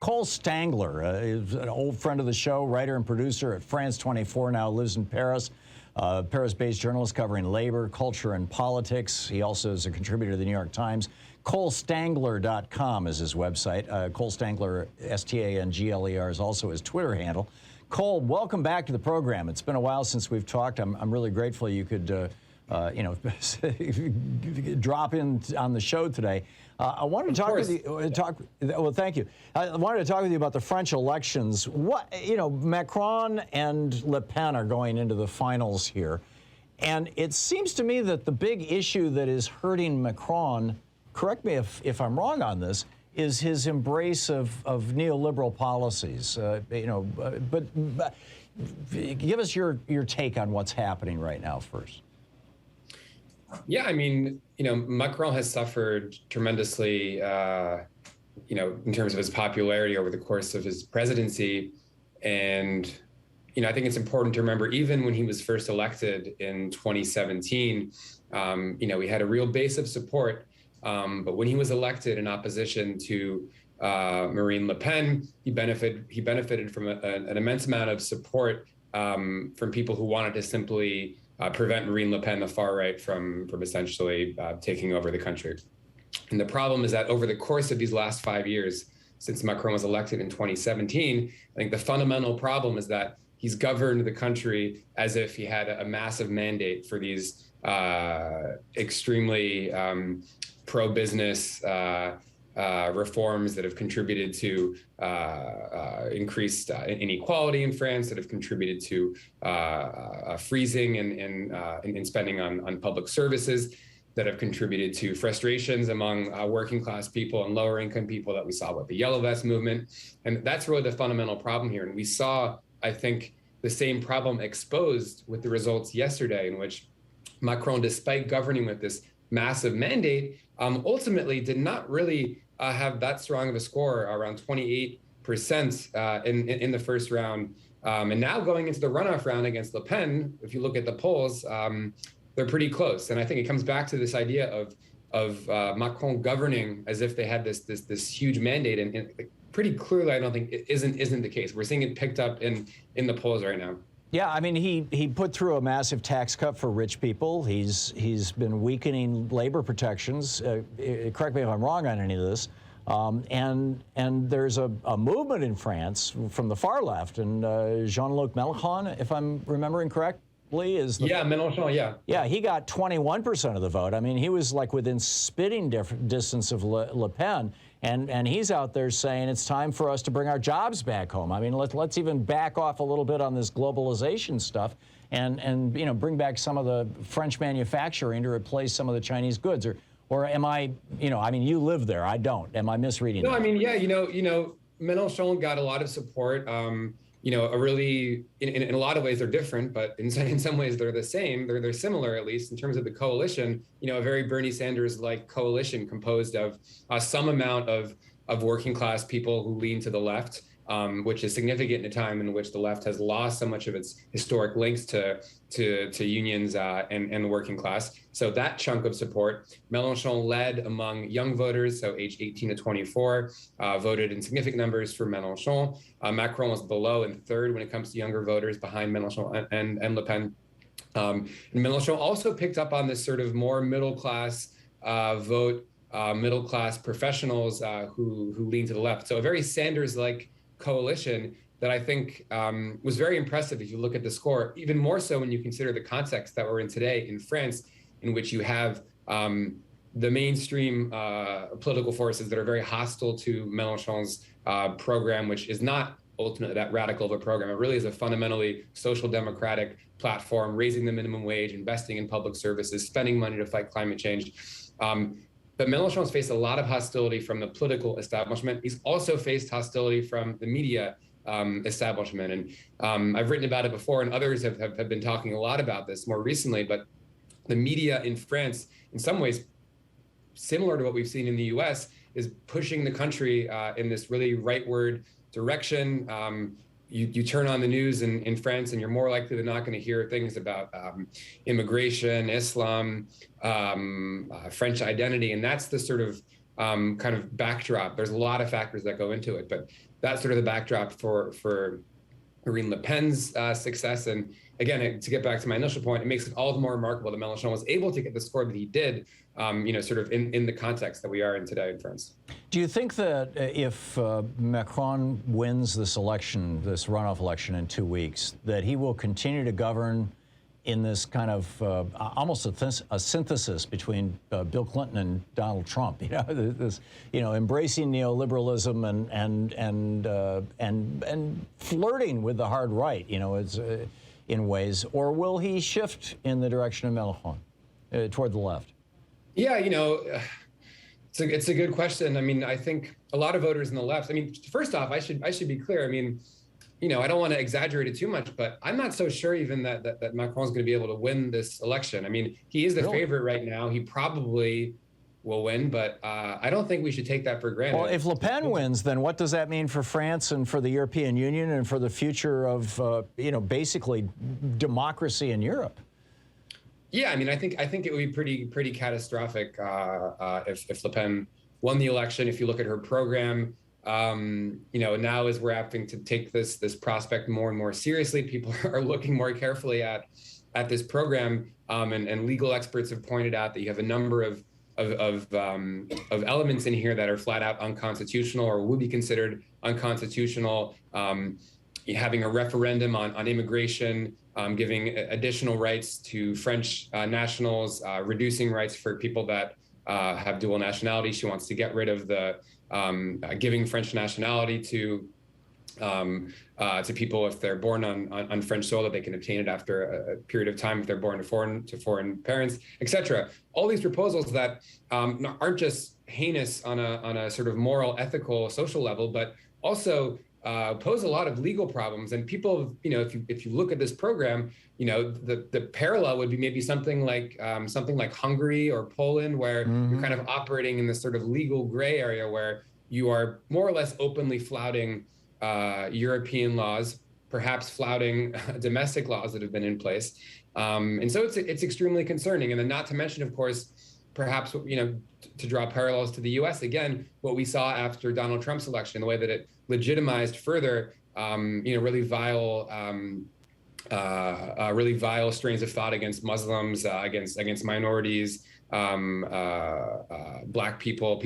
Cole Stangler is an old friend of the show, writer and producer at France 24, now lives in Paris. Paris-based journalist covering labor, culture, and politics. He also is a contributor to the New York Times. ColeStangler.com is his website. Cole Stangler, S-T-A-N-G-L-E-R, is also his Twitter handle. Cole, welcome back to the program. It's been a while since we've talked. I'm really grateful you could, drop in on the show today. I wanted to talk with you. Well, thank you. I wanted to talk with you about the French elections. Macron and Le Pen are going into the finals here, and it seems to me that the big issue that is hurting Macron, correct me if I'm wrong on this, is his embrace of neoliberal policies. But give us your take on what's happening right now first. Yeah, I mean, Macron has suffered tremendously, in terms of his popularity over the course of his presidency. And, I think it's important to remember, even when he was first elected in 2017, we had a real base of support. But when he was elected in opposition to Marine Le Pen, he benefited from an immense amount of support from people who wanted to simply prevent Marine Le Pen, the far right, from essentially taking over the country. And the problem is that over the course of these last 5 years, since Macron was elected in 2017, I think the fundamental problem is that he's governed the country as if he had a massive mandate for these extremely pro-business reforms that have contributed to increased inequality in France, that have contributed to freezing in spending on public services, that have contributed to frustrations among working class people and lower income people that we saw with the Yellow Vest movement. And that's really the fundamental problem here. And we saw, I think, the same problem exposed with the results yesterday, in which Macron, despite governing with this massive mandate, ultimately did not really have that strong of a score, around 28% in the first round. And now going into the runoff round against Le Pen, if you look at the polls, they're pretty close. And I think it comes back to this idea of Macron governing as if they had this huge mandate. And pretty clearly, I don't think it isn't the case. We're seeing it picked up in the polls right now. Yeah, I mean, he put through a massive tax cut for rich people. He's been weakening labor protections. Correct me if I'm wrong on any of this. And there's a movement in France from the far left, and Jean-Luc Mélenchon, if I'm remembering correctly, is the... Yeah, Mélenchon, yeah. Yeah, he got 21% of the vote. I mean, he was like within spitting distance of Le Pen. And he's out there saying it's time for us to bring our jobs back home. I mean, let's even back off a little bit on this globalization stuff and bring back some of the French manufacturing to replace some of the Chinese goods. Or am I, I mean, you live there. I don't. Am I misreading that? No, I mean, yeah, Mélenchon got a lot of support. A really, in a lot of ways they're different, but in some ways they're the same. They're similar, at least in terms of the coalition. A very Bernie Sanders-like coalition composed of some amount of working class people who lean to the left, which is significant in a time in which the left has lost so much of its historic links to unions and the working class. So that chunk of support, Mélenchon led among young voters, so aged 18 to 24, voted in significant numbers for Mélenchon. Macron was below in third when it comes to younger voters, behind Mélenchon and Le Pen. And Mélenchon also picked up on this sort of more middle class vote, middle class professionals who lean to the left. So a very Sanders-like coalition that I think was very impressive if you look at the score, even more so when you consider the context that we're in today in France, in which you have the mainstream political forces that are very hostile to Mélenchon's program, which is not ultimately that radical of a program. It really is a fundamentally social democratic platform, raising the minimum wage, investing in public services, spending money to fight climate change. But Mélenchon's faced a lot of hostility from the political establishment. He's also faced hostility from the media establishment. And I've written about it before, and others have been talking a lot about this more recently, but the media in France, in some ways, similar to what we've seen in the US, is pushing the country in this really rightward direction. You turn on the news in France and you're more likely than not going to hear things about immigration, Islam, French identity. And that's the sort of kind of backdrop. There's a lot of factors that go into it. But that's sort of the backdrop for Marine Le Pen's success. And again, to get back to my initial point, it makes it all the more remarkable that Mélenchon was able to get the score that he did, sort of in the context that we are in today in France. Do you think that if Macron wins this election, this runoff election in 2 weeks, that he will continue to govern in this kind of almost a synthesis between Bill Clinton and Donald Trump? This embracing neoliberalism and flirting with the hard right, in ways, or will he shift in the direction of Mélenchon toward the left? Yeah, it's a good question. I mean, I think a lot of voters on the left. I mean, first off, I should be clear. I mean, I don't want to exaggerate it too much, but I'm not so sure even that Macron's going to be able to win this election. I mean, he is the favorite right now. He probably will win, but I don't think we should take that for granted. Well, if Le Pen wins, then what does that mean for France and for the European Union and for the future of, basically democracy in Europe? Yeah, I mean, I think it would be pretty catastrophic if Le Pen won the election. If you look at her program, now as we're having to take this prospect more and more seriously, people are looking more carefully at this program, and legal experts have pointed out that you have a number of elements in here that are flat out unconstitutional or would be considered unconstitutional. Having a referendum on immigration, giving additional rights to French nationals, reducing rights for people that have dual nationality. She wants to get rid of the giving French nationality to people if they're born on French soil, that they can obtain it after a period of time if they're born to foreign parents, etc. All these proposals that aren't just heinous on a sort of moral, ethical, social level, but also pose a lot of legal problems. And people, if you look at this program, the parallel would be maybe something like Hungary or Poland, where you're kind of operating in this sort of legal gray area where you are more or less openly flouting European laws, perhaps flouting domestic laws that have been in place. And so it's extremely concerning. And then not to mention, of course, perhaps, to draw parallels to the US, again, what we saw after Donald Trump's election, the way that it legitimized further, really vile strains of thought against Muslims, against minorities, Black people.